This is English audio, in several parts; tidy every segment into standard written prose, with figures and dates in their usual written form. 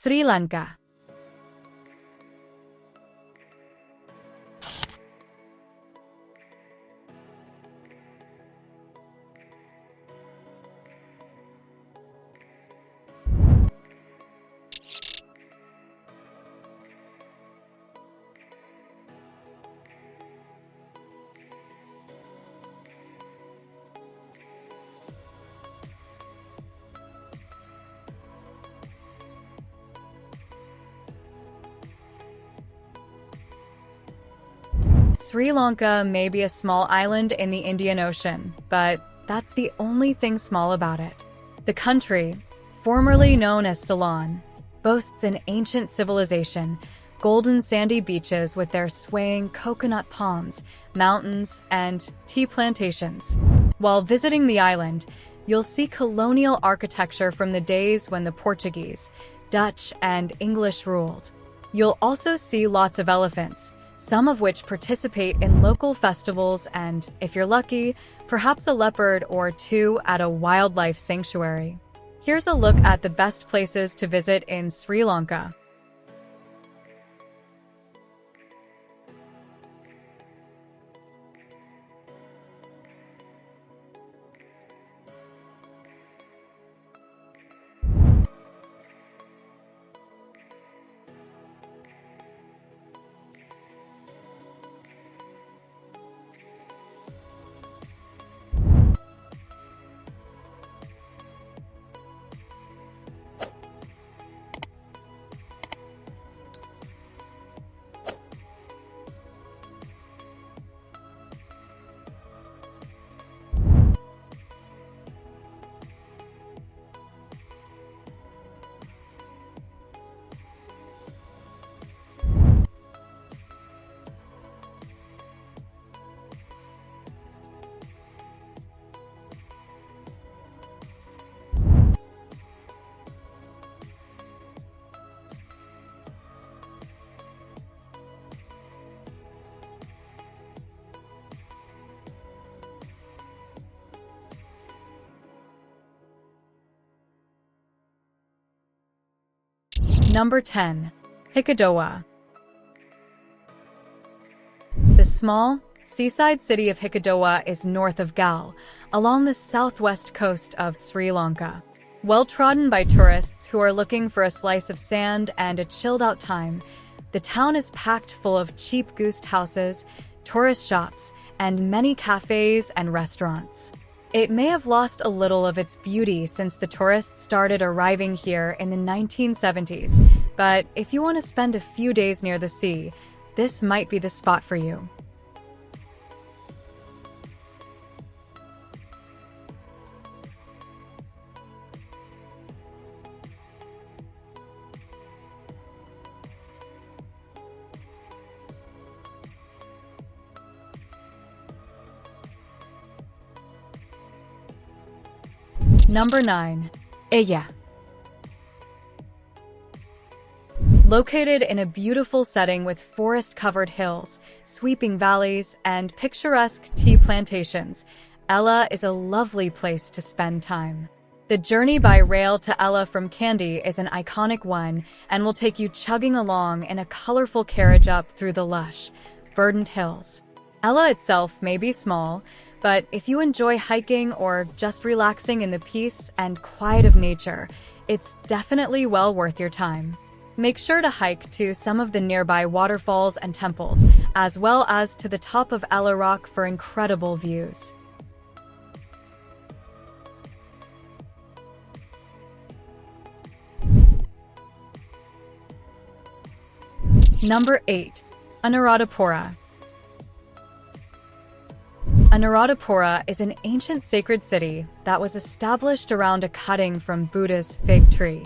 Sri Lanka. Sri Lanka may be a small island in the Indian Ocean, but that's the only thing small about it. The country, formerly known as Ceylon, boasts an ancient civilization, golden sandy beaches with their swaying coconut palms, mountains, and tea plantations. While visiting the island, you'll see colonial architecture from the days when the Portuguese, Dutch, and English ruled. You'll also see lots of elephants, some of which participate in local festivals and, if you're lucky, perhaps a leopard or two at a wildlife sanctuary. Here's a look at the best places to visit in Sri Lanka. Number 10. Hikkaduwa. The small, seaside city of Hikkaduwa is north of Galle, along the southwest coast of Sri Lanka. Well-trodden by tourists who are looking for a slice of sand and a chilled-out time, the town is packed full of cheap ghost houses, tourist shops, and many cafes and restaurants. It may have lost a little of its beauty since the tourists started arriving here in the 1970s, but if you want to spend a few days near the sea, this might be the spot for you. Number 9. Yala. Located in a beautiful setting with forest-covered hills, sweeping valleys, and picturesque tea plantations, Yala is a lovely place to spend time. The journey by rail to Yala from Kandy is an iconic one and will take you chugging along in a colorful carriage up through the lush, verdant hills. Yala itself may be small, but if you enjoy hiking or just relaxing in the peace and quiet of nature, it's definitely well worth your time. Make sure to hike to some of the nearby waterfalls and temples, as well as to the top of Yala Rock for incredible views. Number 8. Anuradhapura. Anuradhapura is an ancient sacred city that was established around a cutting from Buddha's fig tree.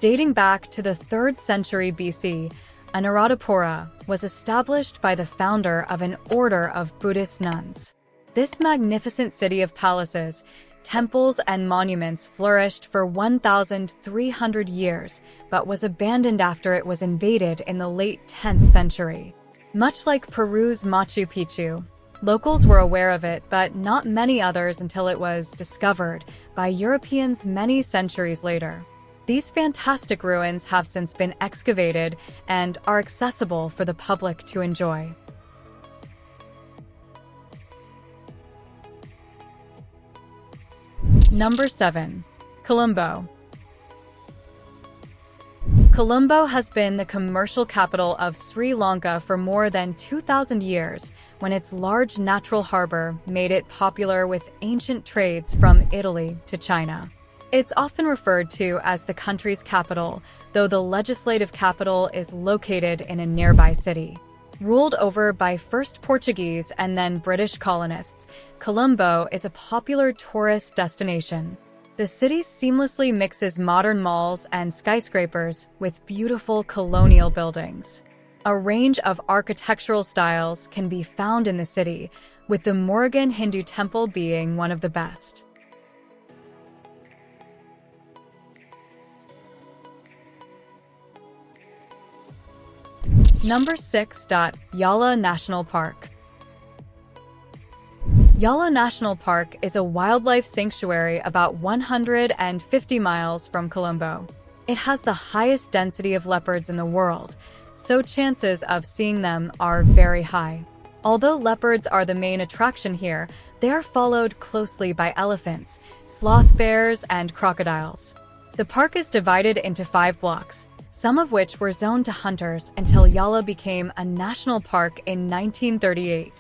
Dating back to the 3rd century BC, Anuradhapura was established by the founder of an order of Buddhist nuns. This magnificent city of palaces, temples, and monuments flourished for 1,300 years, but was abandoned after it was invaded in the late 10th century. Much like Peru's Machu Picchu, locals were aware of it, but not many others until it was discovered by Europeans many centuries later. These fantastic ruins have since been excavated and are accessible for the public to enjoy. Number 7. Colombo. Colombo has been the commercial capital of Sri Lanka for more than 2,000 years, when its large natural harbor made it popular with ancient trades from Italy to China. It's often referred to as the country's capital, though the legislative capital is located in a nearby city. Ruled over by first Portuguese and then British colonists, Colombo is a popular tourist destination. The city seamlessly mixes modern malls and skyscrapers with beautiful colonial buildings. A range of architectural styles can be found in the city, with the Murugan Hindu temple being one of the best. Number 6. Yala National Park. Yala National Park is a wildlife sanctuary about 150 miles from Colombo. It has the highest density of leopards in the world, so chances of seeing them are very high. Although leopards are the main attraction here, they are followed closely by elephants, sloth bears, and crocodiles. The park is divided into 5 blocks, some of which were zoned to hunters until Yala became a national park in 1938.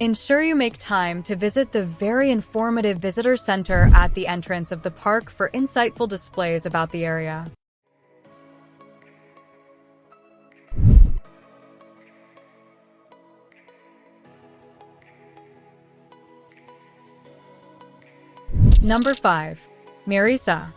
Ensure you make time to visit the very informative visitor center at the entrance of the park for insightful displays about the area. Number 5. Mirissa.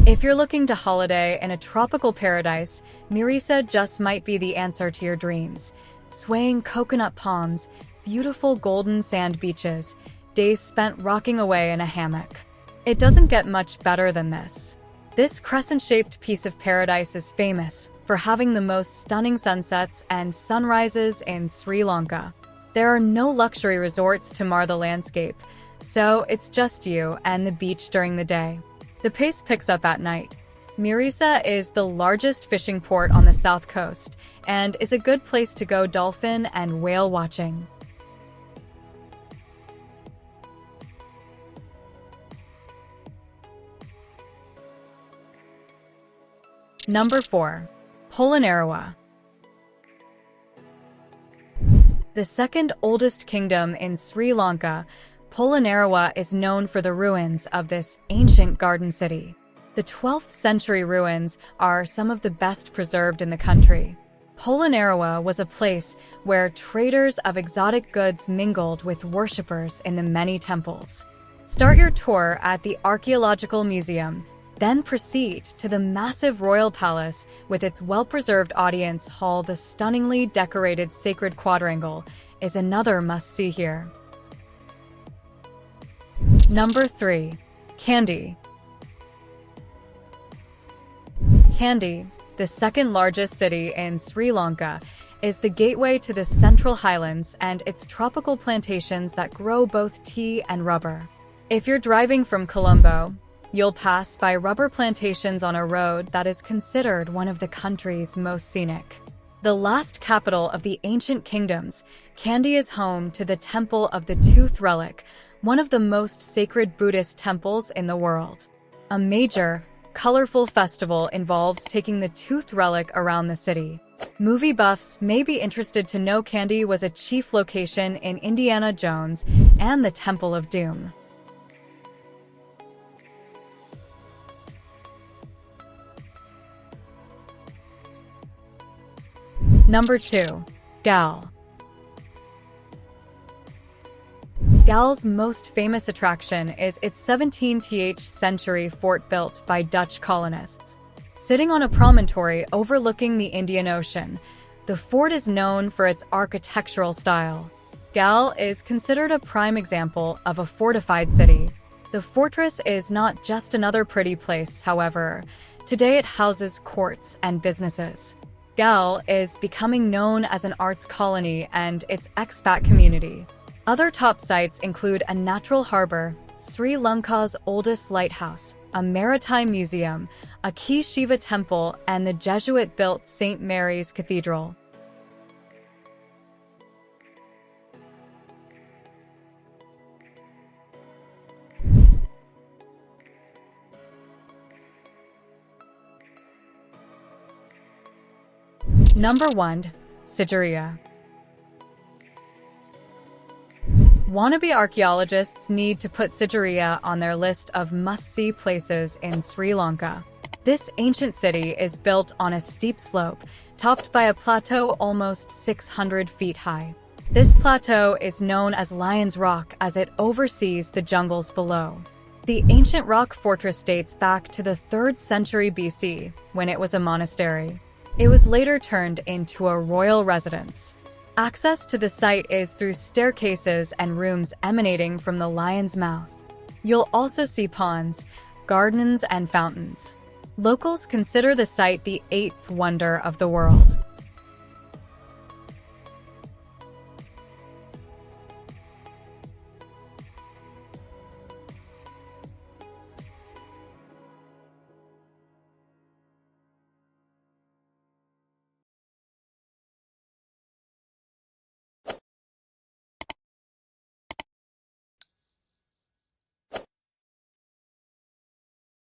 If you're looking to holiday in a tropical paradise, Mirissa just might be the answer to your dreams. Swaying coconut palms, beautiful golden sand beaches, days spent rocking away in a hammock. It doesn't get much better than this. This crescent-shaped piece of paradise is famous for having the most stunning sunsets and sunrises in Sri Lanka. There are no luxury resorts to mar the landscape, so it's just you and the beach during the day. The pace picks up at night. Mirissa is the largest fishing port on the south coast and is a good place to go dolphin and whale watching. Number 4. Polonnaruwa. The second oldest kingdom in Sri Lanka, Polonnaruwa is known for the ruins of this ancient garden city. The 12th century ruins are some of the best preserved in the country. Polonnaruwa was a place where traders of exotic goods mingled with worshippers in the many temples. Start your tour at the Archaeological Museum, then proceed to the massive royal palace with its well-preserved audience hall. The stunningly decorated sacred quadrangle is another must-see here. Number 3. Kandy. Kandy, the second largest city in Sri Lanka, is the gateway to the Central Highlands and its tropical plantations that grow both tea and rubber. If you're driving from Colombo, you'll pass by rubber plantations on a road that is considered one of the country's most scenic. The last capital of the ancient kingdoms, Kandy is home to the Temple of the Tooth Relic, one of the most sacred Buddhist temples in the world. A major, colorful festival involves taking the Tooth Relic around the city. Movie buffs may be interested to know Kandy was a chief location in Indiana Jones and the Temple of Doom. Number 2. Galle. Galle's most famous attraction is its 17th century fort built by Dutch colonists. Sitting on a promontory overlooking the Indian Ocean, the fort is known for its architectural style. Galle is considered a prime example of a fortified city. The fortress is not just another pretty place, however. Today it houses courts and businesses. Galle is becoming known as an arts colony and its expat community. Other top sites include a natural harbor, Sri Lanka's oldest lighthouse, a maritime museum, a key Shiva temple, and the Jesuit-built St. Mary's Cathedral. Number 1. Sigiriya. Wannabe archaeologists need to put Sigiriya on their list of must-see places in Sri Lanka. This ancient city is built on a steep slope, topped by a plateau almost 600 feet high. This plateau is known as Lion's Rock as it oversees the jungles below. The ancient rock fortress dates back to the 3rd century BC, when it was a monastery. It was later turned into a royal residence. Access to the site is through staircases and rooms emanating from the lion's mouth. You'll also see ponds, gardens, and fountains. Locals consider the site the 8th wonder of the world.